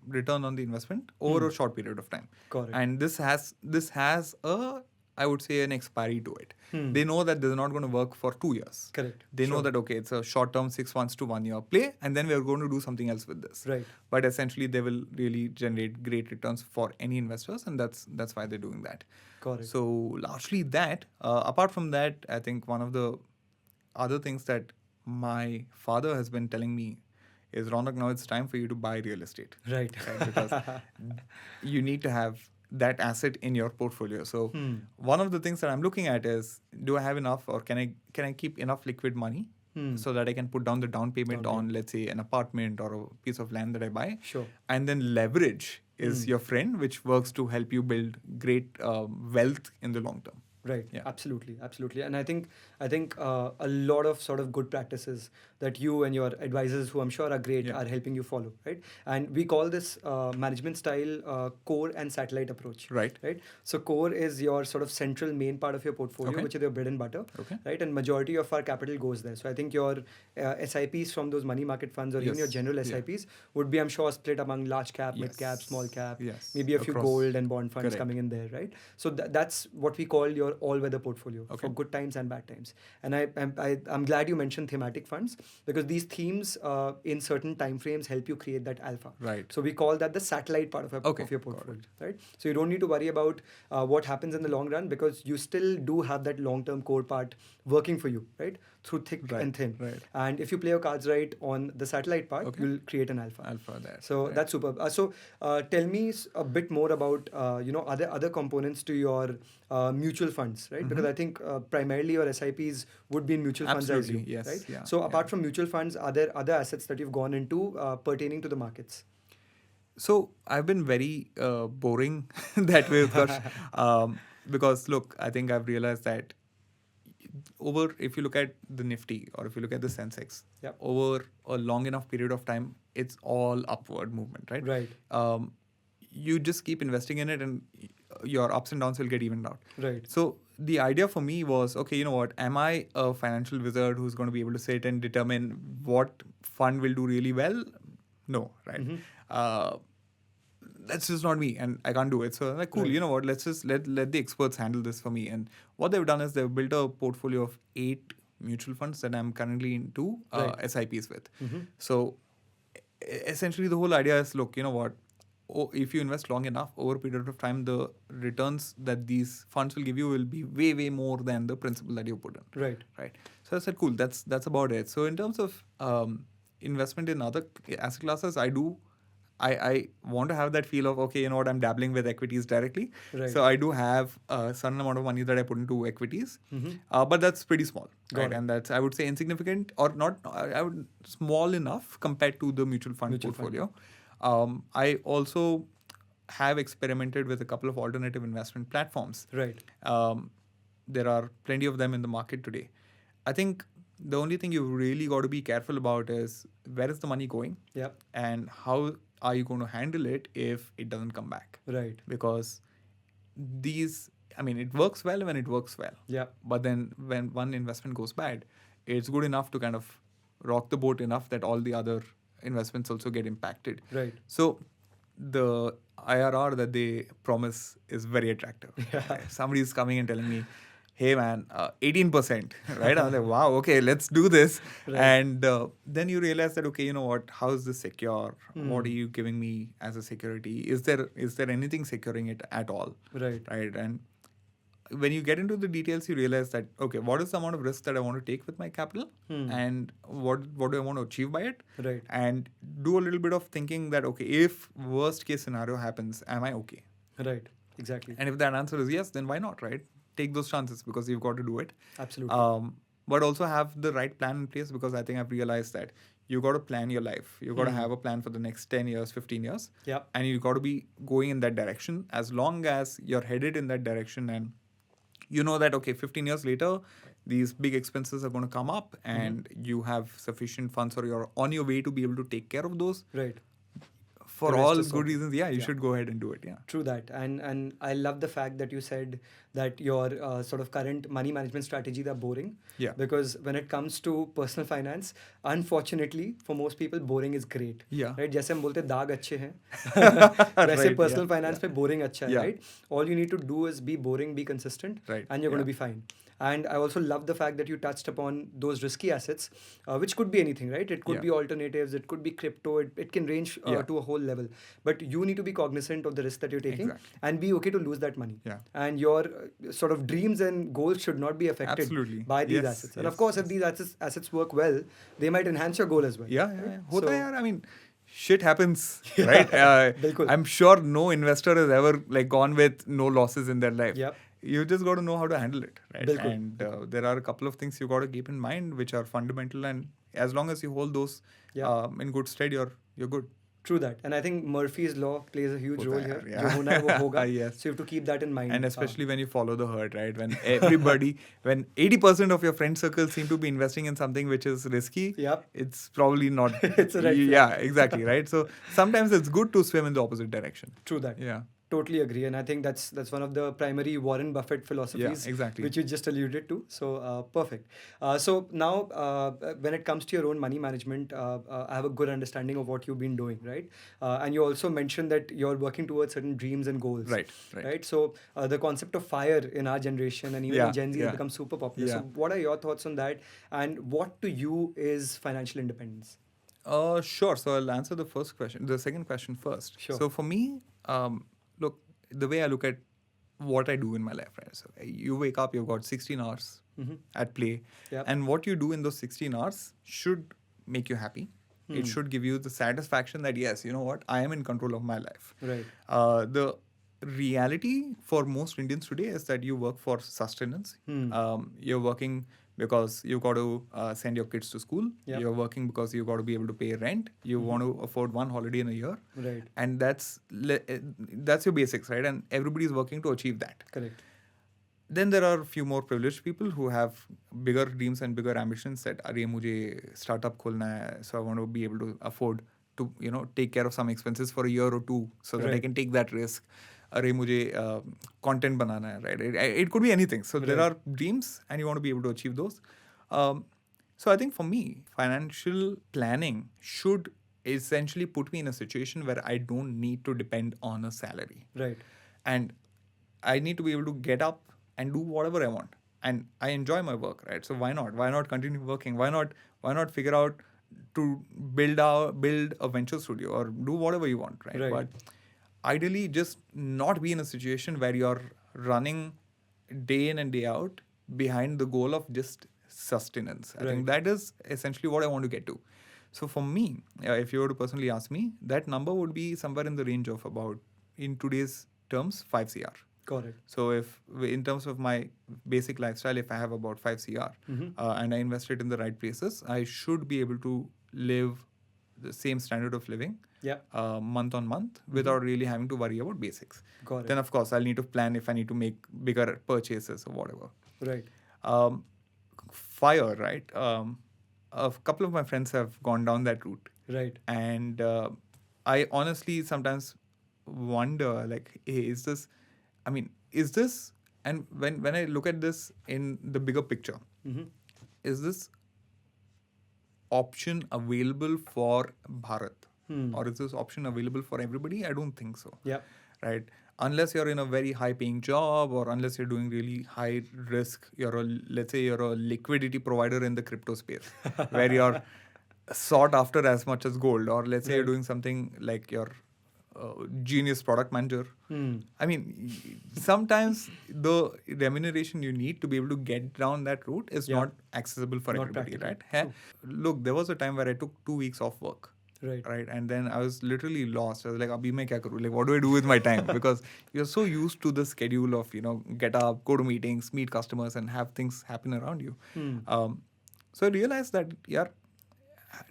return on the investment over a short period of time. Correct. And this has a, I would say, an expiry to it. They know that they're not going to work for 2 years. Correct. They know that, okay, it's a short-term 6 months to 1 year play, and then we're going to do something else with this. Right. But essentially, they will really generate great returns for any investors, and that's why they're doing that. Correct. So largely that. Apart from that, I think one of the other things that my father has been telling me is, Raunak, now it's time for you to buy real estate. Right. Because you need to have that asset in your portfolio. So one of the things that I'm looking at is, do I have enough, or can I keep enough liquid money so that I can put down the down payment on, let's say, an apartment or a piece of land that I buy. Sure. And then leverage is your friend, which works to help you build great wealth in the long term. Right. Yeah. Absolutely. And I think a lot of sort of good practices that you and your advisors, who I'm sure are great, are helping you follow. Right. And we call this management style core and satellite approach. Right. So core is your sort of central main part of your portfolio, which is your bread and butter. Right. And majority of our capital goes there. So I think your SIPs from those money market funds, or even your general SIPs would be, I'm sure, split among large cap, mid cap, small cap, maybe a few gold and bond funds coming in there. Right. So that's what we call your all-weather portfolio for good times and bad times. And I'm glad you mentioned thematic funds, because these themes in certain time frames help you create that alpha. Right. So we call that the satellite part of your portfolio, right? So you don't need to worry about what happens in the long run, because you still do have that long-term core part working for you, right? Through thick and thin. Right. And if you play your cards right on the satellite part, you'll create an alpha. Alpha there. So that's super. So tell me a bit more about other components to your mutual funds, right? Because I think primarily your SIPs would be in mutual funds, I assume, yes, right? Yeah, so apart from mutual funds, are there other assets that you've gone into pertaining to the markets? So I've been very boring that way, Utkarsh, because look, I think I've realized that if you look at the Nifty or if you look at the Sensex, over a long enough period of time, it's all upward movement, right? Right. You just keep investing in it and your ups and downs will get evened out. Right. So the idea for me was, okay, you know what, am I a financial wizard who's going to be able to sit and determine what fund will do really well? No, right? That's just not me, and I can't do it. So I'm like, cool, you know what, let's just let the experts handle this for me. And what they've done is they've built a portfolio of 8 mutual funds that I'm currently into SIPs with. So essentially the whole idea is, look, you know what, if you invest long enough, over a period of time, the returns that these funds will give you will be way, way more than the principal that you put in. Right. So I said, cool, that's about it. So in terms of investment in other asset classes, I want to have that feel of, okay, you know what, I'm dabbling with equities directly. Right. So I do have a certain amount of money that I put into equities, but that's pretty small, right? And that's, I would say, insignificant or not, small enough compared to the mutual fund portfolio. I also have experimented with a couple of alternative investment platforms. Right. There are plenty of them in the market today. I think the only thing you've really got to be careful about is where is the money going? And how are you going to handle it if it doesn't come back? Right. Because it works well when it works well. But then when one investment goes bad, it's good enough to kind of rock the boat enough that all the other investments also get impacted. Right. So the IRR that they promise is very attractive. Somebody's coming and telling me, hey man, 18%, right? I was like, wow, okay, let's do this. And then you realize that, okay, you know what, how is this secure? What are you giving me as a security? Is there anything securing it at all? Right. And when you get into the details, you realize that, okay, what is the amount of risk that I want to take with my capital? And what do I want to achieve by it? Right. And do a little bit of thinking that, okay, if worst case scenario happens, am I okay? Right. Exactly. And if that answer is yes, then why not, right? Take those chances because you've got to do it. Absolutely. But also have the right plan in place, because I think I've realized that you got to plan your life. You got to have a plan for the next 10 years, 15 years. And you got to be going in that direction. As long as you're headed in that direction and you know that, okay, 15 years later, these big expenses are going to come up and you have sufficient funds or you're on your way to be able to take care of those. Right. For all good reasons, you should go ahead and do it. True that. And I love the fact that you said that your sort of current money management strategies are boring. Because when it comes to personal finance, unfortunately, for most people, boring is great. Right? जैसे हम बोलते दाग अच्छे हैं, वैसे personal finance में boring अच्छा है, right? All you need to do is be boring, be consistent, and you're going to be fine. And I also love the fact that you touched upon those risky assets, which could be anything, right? It could be alternatives, it could be crypto, it can range to a whole level. But you need to be cognizant of the risk that you're taking and be okay to lose that money. And your sort of dreams and goals should not be affected by these assets. And of course, if these assets work well, they might enhance your goal as well. Hota hai yaar. I mean, shit happens, right? I'm sure no investor has ever gone with no losses in their life. You just got to know how to handle it, right? And there are a couple of things you got to keep in mind which are fundamental, and as long as you hold those in good stead, you're good. True that. And I think Murphy's Law plays a huge role here. Jo hona hai, wo hoga. So you have to keep that in mind. And especially when you follow the herd, right? When when 80% of your friend circle seem to be investing in something which is risky, it's probably not. It's a red flag. Yeah, exactly, right? So sometimes it's good to swim in the opposite direction. True that. Yeah. Totally agree, and I think that's one of the primary Warren Buffett philosophies, exactly. which you just alluded to. So perfect. So now, when it comes to your own money management, I have a good understanding of what you've been doing, right? And you also mentioned that you're working towards certain dreams and goals, Right. So the concept of FIRE in our generation and even in Gen Z has Yeah. become super popular. Yeah. So what are your thoughts on that, and what to you is financial independence? Sure. So I'll answer the second question first. Sure. So for me, look, the way I look at what I do in my life, right? So you wake up, you've got 16 hours at play, Yep. and what you do in those 16 hours should make you happy. It should give you the satisfaction that yes, you know what, I am in control of my life. Right. The reality for most Indians today is that you work for sustenance. You're working because you got to send your kids to school. Yep. You're working because you got to be able to pay rent. You want to afford one holiday in a year. Right. And that's your basics, right? And everybody's working to achieve that. Correct. Then there are a few more privileged people who have bigger dreams and bigger ambitions that, अरे मुझे startup खोलना है, so I want to be able to afford to take care of some expenses for a year or two so that I can take that risk. अरे मुझे content बनाना है, right? It could be anything. So there are dreams and you want to be able to achieve those. So I think for me, financial planning should essentially put me in a situation where I don't need to depend on a salary. Right. And I need to be able to get up and do whatever I want. And I enjoy my work, right? So why not? Why not continue working? Why not figure out to build a venture studio or do whatever you want, right? But ideally, just not be in a situation where you're running day in and day out behind the goal of just sustenance. I think that is essentially what I want to get to. So for me, if you were to personally ask me, that number would be somewhere in the range of about, in today's terms, 5 CR. Got it. So if in terms of my basic lifestyle, if I have about 5 CR and I invest it in the right places, I should be able to live the same standard of living month on month without really having to worry about basics. Got it. Then of course I'll need to plan if I need to make bigger purchases or whatever. Right. FIRE, right? A couple of my friends have gone down that route. Right. And I honestly sometimes wonder, like, hey, is this, and when I look at this in the bigger picture, is this option available for Bharat? Or is this option available for everybody? I don't think so. Yeah. Right? Unless you're in a very high paying job or unless you're doing really high risk, let's say you're a liquidity provider in the crypto space where you're sought after as much as gold, or let's say you're doing something like you're genius product manager. I mean, sometimes the remuneration you need to be able to get down that route is not accessible for everybody, right? Look, there was a time where I took 2 weeks off work. Right. And then I was literally lost. I was like, abhi main kya karu? Like, what do I do with my time? Because you're so used to the schedule of, get up, go to meetings, meet customers, and have things happen around you. So I realized that,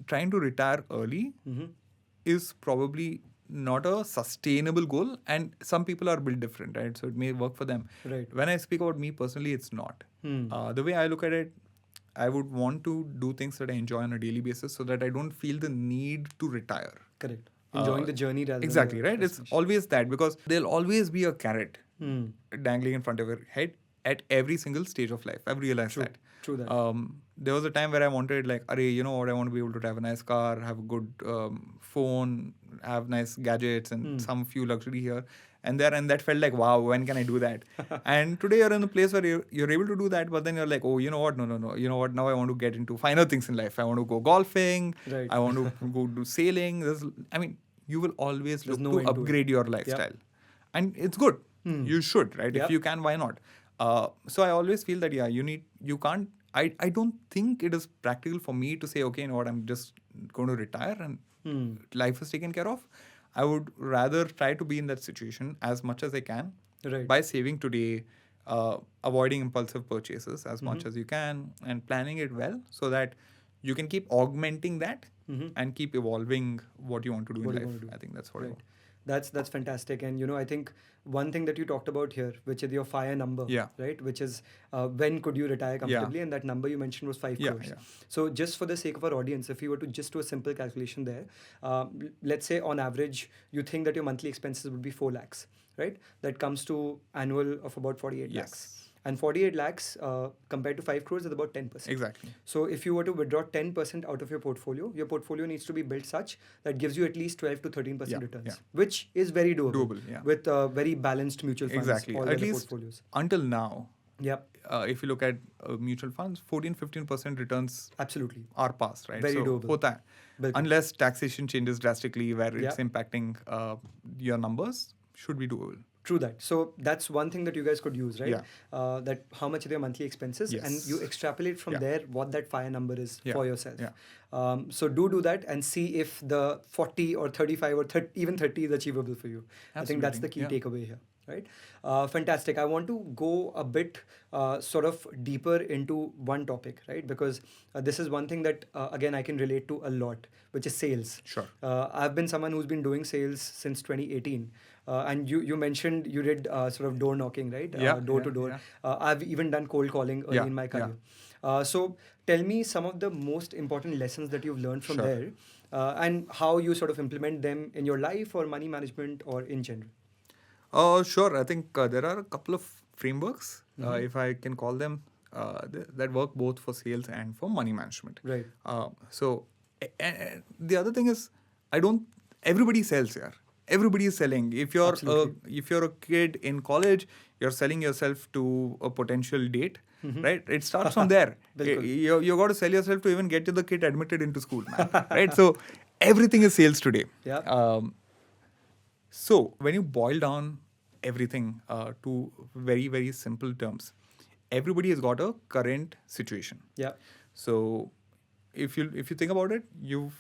trying to retire early is probably not a sustainable goal, and some people are built different, right? So it may work for them. Right. When I speak about me personally, it's not. The way I look at it, I would want to do things that I enjoy on a daily basis so that I don't feel the need to retire. Correct. Enjoying the journey rather exactly, than right? It's always that, because there'll always be a carrot dangling in front of your head at every single stage of life. I've realized that. True that. There was a time where I wanted, like, you know what, I want to be able to have a nice car, have a good phone, have nice gadgets and some few luxury here and there. And that felt like, wow, when can I do that? And today you're in a place where you're able to do that, but then you're like, oh, you know what? No. You know what? Now I want to get into finer things in life. I want to go golfing. Right. I want to go do sailing. You will always look to upgrade your lifestyle. And it's good. You should, right? If you can, why not? So I always feel that, you can't, I don't think it is practical for me to say, okay, you know what, I'm just going to retire and life is taken care of. I would rather try to be in that situation as much as I can by saving today, avoiding impulsive purchases as much as you can, and planning it well so that you can keep augmenting that and keep evolving what you want to do in life. I think that's what I want. That's fantastic. And I think one thing that you talked about here, which is your fire number, Yeah. right? Which is when could you retire comfortably? And that number you mentioned was 5 Yeah, crores. yeah. So just for the sake of our audience, if you were to just do a simple calculation there, let's say on average you think that your monthly expenses would be 4 lakhs, right? That comes to annual of about 48 lakhs. Yes. And 48 lakhs compared to 5 crores is about 10%. Exactly. So if you were to withdraw 10% out of your portfolio needs to be built such that gives you at least 12 to 13% Yeah, returns, yeah. which is very doable, Doable, yeah. with very balanced mutual funds, Exactly. all At the least portfolios. until now, Yep, if you look at mutual funds, 14-15% returns absolutely. are passed, right? Very so doable. hota hai. Bilkul. Unless taxation changes drastically where it's Yeah. impacting your numbers, should be doable. True that. So that's one thing that you guys could use, right? Yeah. That how much are their monthly expenses, Yes. and you extrapolate from Yeah. there what that fire number is Yeah. for yourself. Yeah. So do that and see if the 40 or 35 or 30, even 30 is achievable for you. I think that's the key Absolutely, takeaway here, right? Fantastic. I want to go a bit sort of deeper into one topic, right? Because this is one thing that again I can relate to a lot, which is sales. Sure. I've been someone who's been doing sales since 2018. And you mentioned you did sort of door knocking, right? Yeah, Door yeah, to door. yeah. I've even done cold calling early Yeah, in my yeah. career. So tell me some of the most important lessons that you've learned from Sure. there, and how you sort of implement them in your life or money management or in general. Sure. I think there are a couple of frameworks, Mhm. if I can call them, that work both for sales and for money management. Right. So the other thing is, everybody sells here. Everybody is selling. If you're a kid in college, you're selling yourself to a potential date, right? It starts from there. Bilkul. You got to sell yourself to even get to the kid admitted into school, man. Right? So everything is sales today. Yeah. So when you boil down everything to very, very simple terms, everybody has got a current situation. Yeah. So if you think about it, you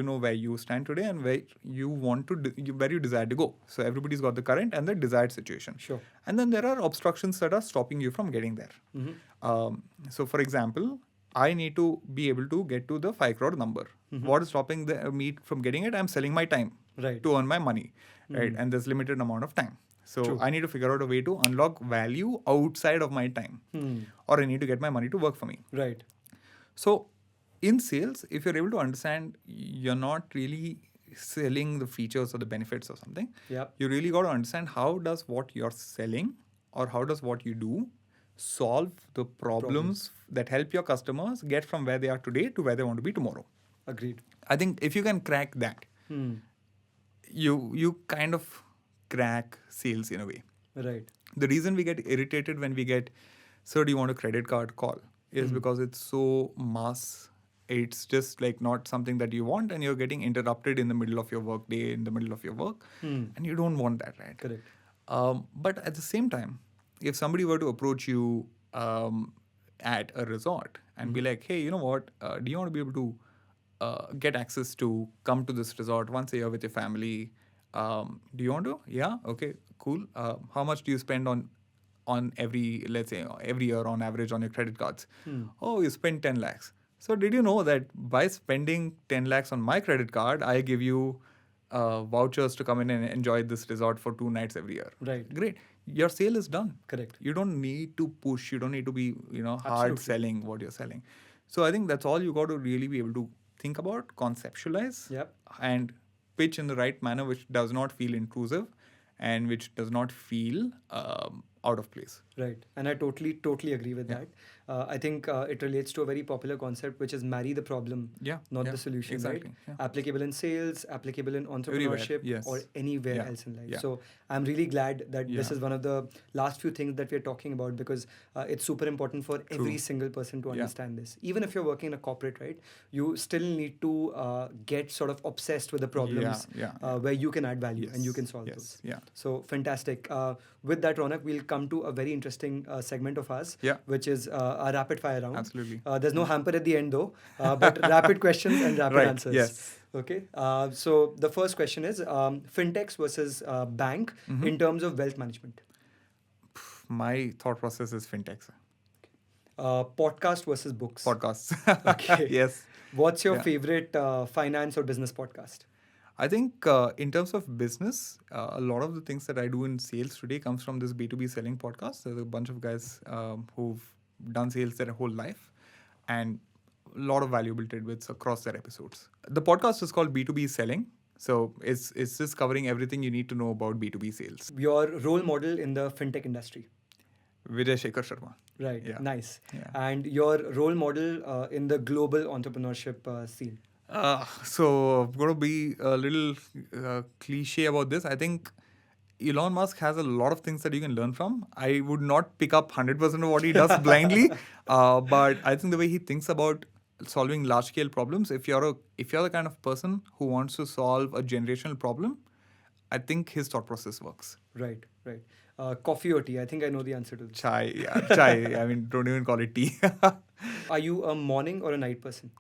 know where you stand today and where you want to where you desire to go. So everybody's got the current and the desired situation. Sure. And then there are obstructions that are stopping you from getting there. Mhm. So for example, I need to be able to get to the 5 crore number. What is stopping me from getting it? I'm selling my time Right. to earn my money, right? And there's limited amount of time. So True. I need to figure out a way to unlock value outside of my time, or I need to get my money to work for me. Right. So in sales, if you're able to understand, you're not really selling the features or the benefits or something. Yep. You really got to understand how does what you're selling or how does what you do solve the problems that help your customers get from where they are today to where they want to be tomorrow. Agreed. I think if you can crack that, you kind of crack sales in a way. Right. The reason we get irritated when we get, sir, do you want a credit card call, is because it's so mass. It's just like not something that you want, and you're getting interrupted in the middle of your work day, in the middle of your work, and you don't want that, right? Correct. But at the same time, if somebody were to approach you at a resort and be like, hey, you know what, do you want to be able to get access to come to this resort once a year with your family? Do you want to? Yeah, okay, cool. How much do you spend on every, let's say, every year on average on your credit cards? Oh, you spend 10 lakhs. So did you know that by spending 10 lakhs on my credit card, I give you vouchers to come in and enjoy this resort for 2 nights every year? Right. Great. Your sale is done. Correct. You don't need to push. You don't need to be, hard Absolutely. selling what you're selling. So I think that's all you got to really be able to think about, conceptualize, Yep. and pitch in the right manner, which does not feel intrusive and which does not feel out of place. Right. And I totally agree with that. I think it relates to a very popular concept, which is marry the problem, Yeah. not yeah, the solution, exactly, right? yeah. Applicable in sales, applicable in entrepreneurship, yes. or anywhere Yeah, else in life. yeah. So I'm really glad that this Yeah. is one of the last few things that we're talking about, because it's super important for every single person to Yeah. understand this. Even if you're working in a corporate, right, you still need to get sort of obsessed with the problems where you can add value and you can solve those. Yeah. So fantastic. With that, Raunak, we'll come to a very interesting segment of ours, Yeah. which is a rapid fire round. Absolutely. There's no hamper at the end though, but rapid questions and rapid Right, answers. yes. Okay. So the first question is fintechs versus bank in terms of wealth management. My thought process is fintechs. Podcast versus books. Podcasts. Okay. Yes. What's your Yeah. favorite finance or business podcast? I think in terms of business, a lot of the things that I do in sales today comes from this B2B selling podcast. There's a bunch of guys who've done sales their whole life and a lot of valuable tidbits across their episodes. The podcast is called B2B Selling. So it's just covering everything you need to know about B2B sales. Your role model in the fintech industry. Vijay Shekhar Sharma. Right, Yeah. nice. Yeah. And your role model in the global entrepreneurship scene. So I'm going to be a little cliche about this. I think Elon Musk has a lot of things that you can learn from. I would not pick up 100% of what he does blindly, but I think the way he thinks about solving large scale problems, if you're the kind of person who wants to solve a generational problem, I think his thought process works. Right. Coffee or tea? I think I know the answer to this. Chai, yeah, chai. I mean, don't even call it tea. Are you a morning or a night person?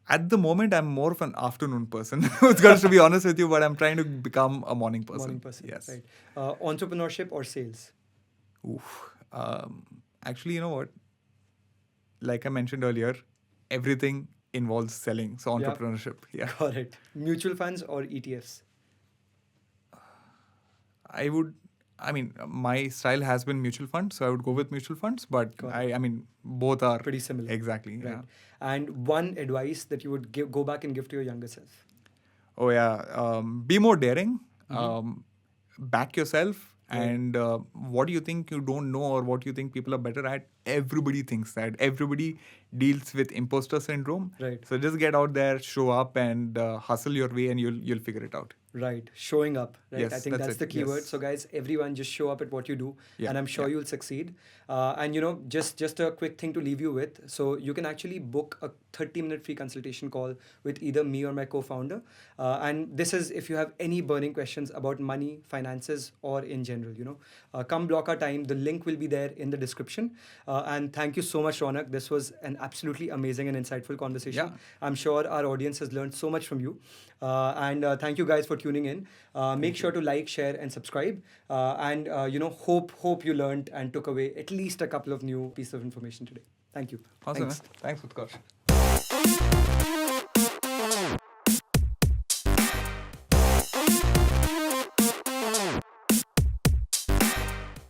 At the moment, I'm more of an afternoon person. Utkarsh, to be honest with you, but I'm trying to become a morning person. Morning person. Yes. Right. Entrepreneurship or sales? Oof. Actually, you know what? Like I mentioned earlier, everything involves selling. So entrepreneurship. Yeah. Got it. Mutual funds or ETFs? I mean, my style has been mutual funds, so I would go with mutual funds, but I mean, both are pretty similar. Exactly. Right. Yeah. And one advice that you would go back and give to your younger self? Oh, yeah. Be more daring. Back yourself. Right. And what do you think you don't know or what you think people are better at? Everybody thinks that. Everybody deals with imposter syndrome. Right. So just get out there, show up, and hustle your way, and you'll figure it out. Right. Showing up. Right. Yes, I think that's it. the keyword. Yes. So guys, everyone just show up at what you do, Yeah, and I'm sure yeah. you'll succeed. And you know, just a quick thing to leave you with. So you can actually book a 30-minute free consultation call with either me or my co-founder. And this is if you have any burning questions about money, finances, or in general. You know, come block our time. The link will be there in the description. And thank you so much, Raunak. This was an absolutely amazing and insightful conversation. Yeah. I'm sure our audience has learned so much from you. And thank you guys for tuning in. Make sure to like, share, and subscribe. And you know, hope you learned and took away at least a couple of new pieces of information today. Thank you. Awesome. Thanks. Thanks, Utkarsh.